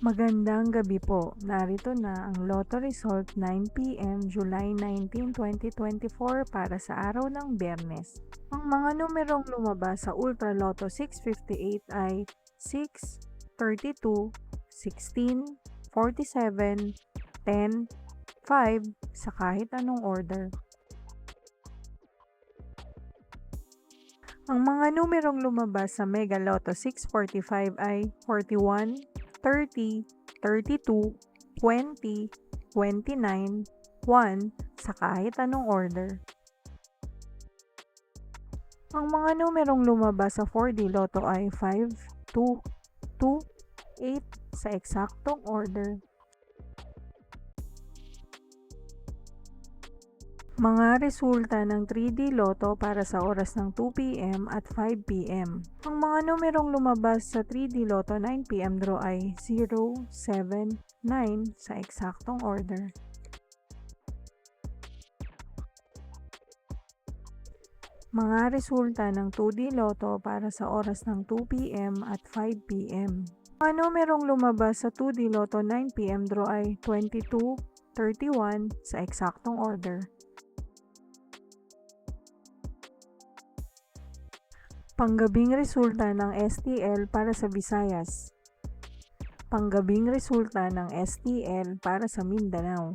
Magandang gabi po. Narito na ang Lotto Result 9 p.m. July 19, 2024 para sa araw ng Biyernes. Ang mga numerong lumabas sa Ultra Lotto 658 ay 6, 32, 16, 47, 10, 5 sa kahit anong order. Ang mga numerong lumabas sa Mega Lotto 645 ay 41, 30, 32, 20, 29, 1 sa kahit anong order. Ang mga numerong lumabas sa 4D Lotto ay 5, 2, 2, 8 sa eksaktong order. Mga resulta ng 3D Lotto para sa oras ng 2 p.m. at 5 p.m. Ang mga numerong lumabas sa 3D Lotto 9 p.m. draw ay 0, 7, 9 sa eksaktong order. Mga resulta ng 2D Lotto para sa oras ng 2 p.m. at 5 p.m. Mga numerong lumabas sa 2D Lotto 9 p.m. draw ay 22, 31 sa eksaktong order. Panggabing resulta ng STL para sa Visayas. Panggabing resulta ng STL para sa Mindanao.